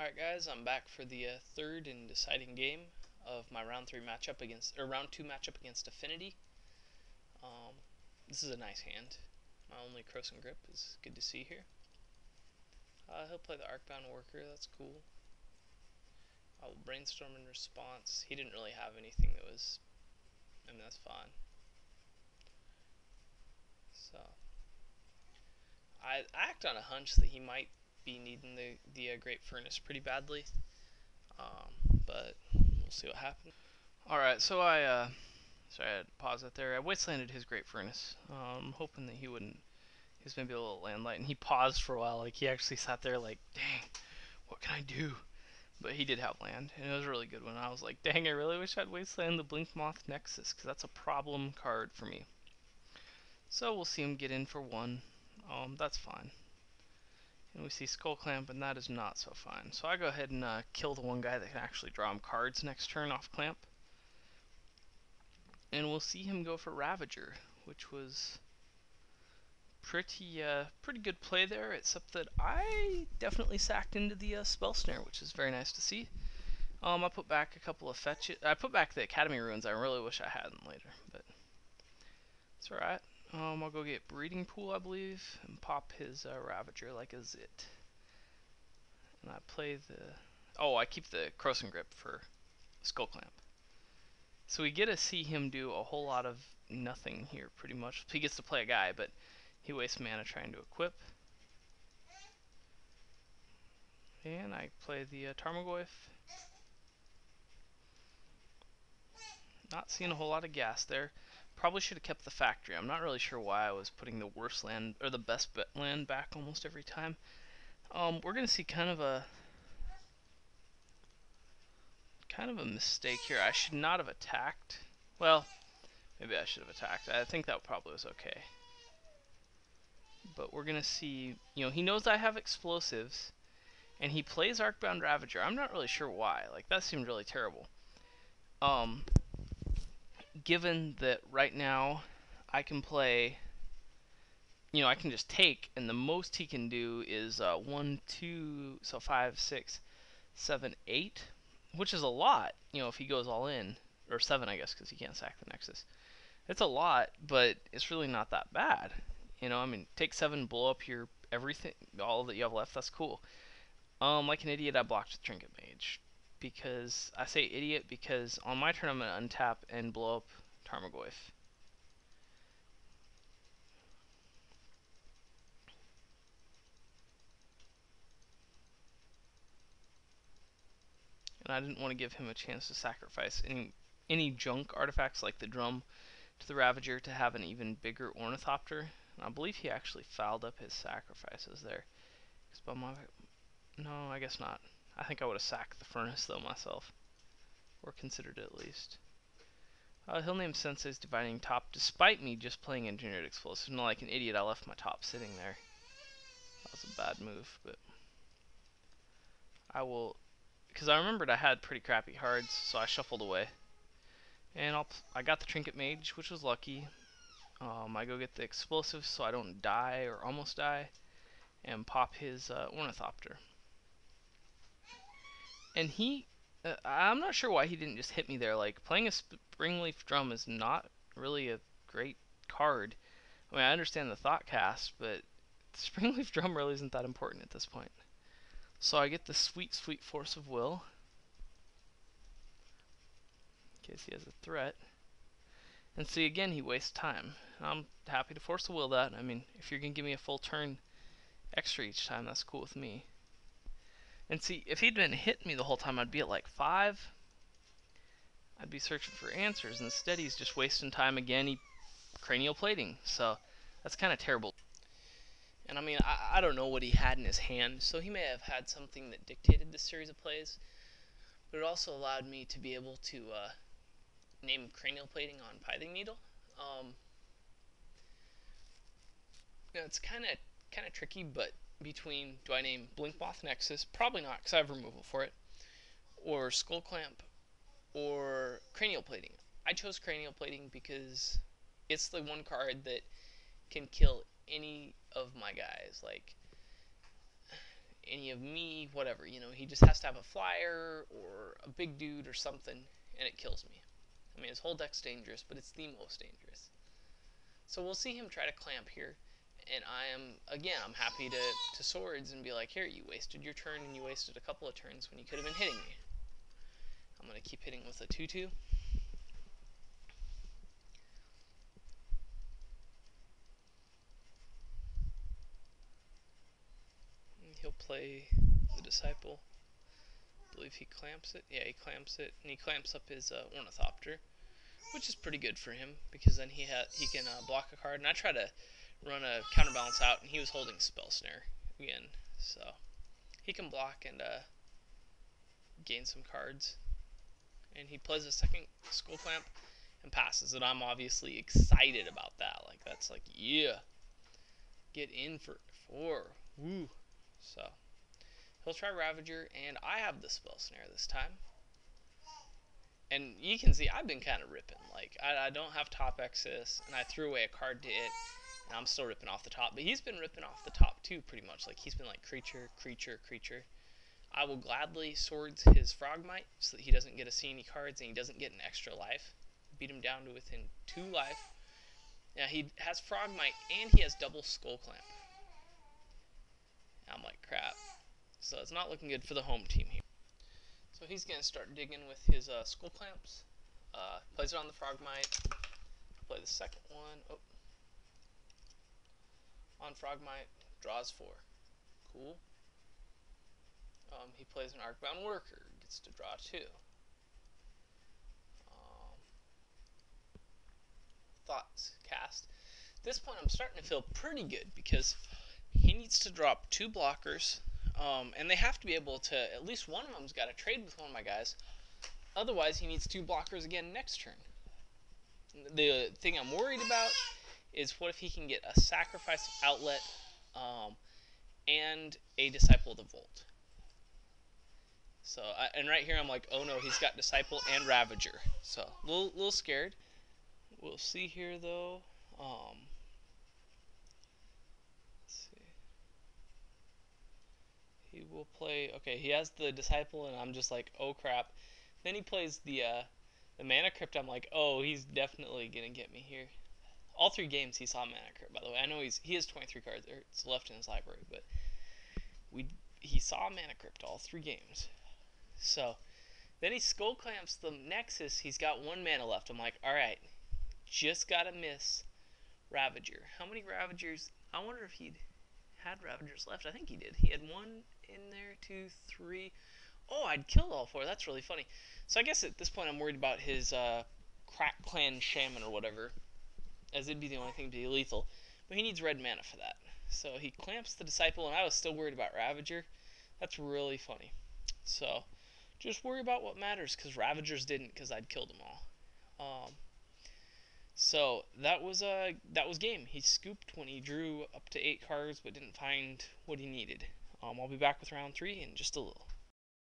Alright guys, I'm back for the third and deciding game of my round 2 matchup against Affinity. This is a nice hand. My only Croson Grip is good to see here. He'll play the Arcbound Worker, that's cool. I will Brainstorm in response. He didn't really have anything that was, that's fine. So, I act on a hunch that he might be needing the Great Furnace pretty badly. But we'll see what happens. Alright, so sorry I had to pause it there. I wastelanded his Great Furnace. Hoping that he wouldn't, he was maybe a little land light, and he paused for a while. Like, he actually sat there like, dang, what can I do? But he did have land, and it was a really good one. I was like, dang, I really wish I'd wasteland the Blinkmoth Nexus, because that's a problem card for me. So we'll see him get in for one. That's fine. And we see Skull Clamp, and that is not so fine. So I go ahead and kill the one guy that can actually draw him cards next turn off Clamp. And we'll see him go for Ravager, which was pretty good play there, except that I definitely sacked into the Spell Snare, which is very nice to see. I put back a couple of fetches. I put back the Academy Runes. I really wish I hadn't later, but it's alright. I'll go get Breeding Pool, I believe, and pop his Ravager like a zit. And I play the... Oh, I keep the Croson Grip for Skull Clamp. So we get to see him do a whole lot of nothing here, pretty much. He gets to play a guy, but he wastes mana trying to equip. And I play the Tarmogoyf. Not seeing a whole lot of gas there. Probably should have kept the factory. I'm not really sure why I was putting the worst land, or the best land back almost every time. We're going to see kind of a mistake here. I should not have attacked. Well, maybe I should have attacked. I think that probably was okay. But we're going to see, he knows I have explosives, and he plays Arcbound Ravager. I'm not really sure why. Like, that seemed really terrible. Given that right now I can play, I can just take, and the most he can do is 1, 2, so 5, 6, 7, 8, which is a lot, if he goes all in, or 7, I guess, because he can't sack the Nexus. It's a lot, but it's really not that bad. Take 7, blow up your everything, all that you have left, that's cool. Like an idiot, I blocked with Trinket Mage. Because, I say idiot because on my turn I'm going to untap and blow up Tarmogoyf. And I didn't want to give him a chance to sacrifice any junk artifacts like the drum to the Ravager to have an even bigger Ornithopter. And I believe he actually fouled up his sacrifices there. No, I guess not. I think I would have sacked the Furnace though myself. Or considered it at least. He'll name Sensei's Dividing Top despite me just playing Engineered Explosives. Not like an idiot, I left my top sitting there. That was a bad move, but I will... Because I remembered I had pretty crappy cards, so I shuffled away. And I got the Trinket Mage, which was lucky. I go get the Explosives so I don't die or almost die. And pop his Ornithopter. And I'm not sure why he didn't just hit me there. Like, playing a Springleaf Drum is not really a great card. I mean, I understand the Thought Cast, but the Springleaf Drum really isn't that important at this point. So I get the sweet, sweet Force of Will. In case he has a threat. And see, again, he wastes time. I'm happy to Force of Will that. I mean, if you're going to give me a full turn extra each time, that's cool with me. And see, if he'd been hitting me the whole time, I'd be at like 5. I'd be searching for answers. Instead, he's just wasting time again. He cranial plating. So that's kind of terrible. And I mean, I don't know what he had in his hand, so he may have had something that dictated this series of plays. But it also allowed me to be able to name cranial plating on Pithing Needle. It's kind of tricky, but between, do I name Blinkmoth Nexus? Probably not, because I have removal for it. Or Skull Clamp, or Cranial Plating. I chose Cranial Plating because it's the one card that can kill any of my guys. Like, any of me, whatever. He just has to have a flyer or a big dude or something, and it kills me. I mean, his whole deck's dangerous, but it's the most dangerous. So we'll see him try to clamp here. And I'm happy to swords and be like, here, you wasted your turn and you wasted a couple of turns when you could have been hitting me. I'm going to keep hitting with a 2-2. He'll play the Disciple. I believe he clamps it. Yeah, he clamps it, and he clamps up his Ornithopter, which is pretty good for him because then he can block a card. And I try to run a counterbalance out, and he was holding Spell Snare again, so he can block and gain some cards. And he plays a second Skull Clamp and passes, and I'm obviously excited about that. Like, that's like, yeah, get in for 4. Woo. So he'll try Ravager, and I have the Spell Snare this time. And you can see I've been kind of ripping. Like, I don't have top X's, and I threw away a card to it, and I'm still ripping off the top. But he's been ripping off the top too, pretty much. Like, he's been like creature, creature, creature. I will gladly swords his Frogmite so that he doesn't get to see any cards and he doesn't get an extra life. Beat him down to within 2 life. Now he has Frogmite and he has double Skull Clamp. I'm like, crap. So it's not looking good for the home team here. So he's going to start digging with his Skull Clamps. Plays it on the Frogmite. Play the second one. Oh. On Frogmite. Draws 4. Cool. He plays an Arcbound Worker. Gets to draw 2. Thoughts. Cast. At this point I'm starting to feel pretty good because he needs to drop 2 blockers. And they have to be able to, at least one of them's got to trade with one of my guys. Otherwise, he needs 2 blockers again next turn. The thing I'm worried about is what if he can get a Sacrifice Outlet and a Disciple of the Volt. So, and right here I'm like, oh no, he's got Disciple and Ravager. So, a little scared. We'll see here though. Let's see. He will play, okay, he has the Disciple and I'm just like, oh crap. Then he plays the Mana Crypt. I'm like, oh, he's definitely going to get me here. All 3 games he saw Mana Crypt, by the way. I know he has 23 cards it's left in his library, but he saw Mana Crypt all 3 games. So, then he Skull Clamps the Nexus. He's got 1 mana left. I'm like, alright, just got to miss Ravager. How many Ravagers? I wonder if he'd had Ravagers left. I think he did. He had 1 in there, 2, 3. Oh, I'd killed all 4. That's really funny. So I guess at this point I'm worried about his Crack Clan Shaman or whatever, as it'd be the only thing to be lethal. But he needs red mana for that. So he clamps the Disciple, and I was still worried about Ravager. That's really funny. So just worry about what matters, because Ravagers didn't, because I'd killed them all. So that was game. He scooped when he drew up to 8 cards, but didn't find what he needed. I'll be back with round 3 in just a little.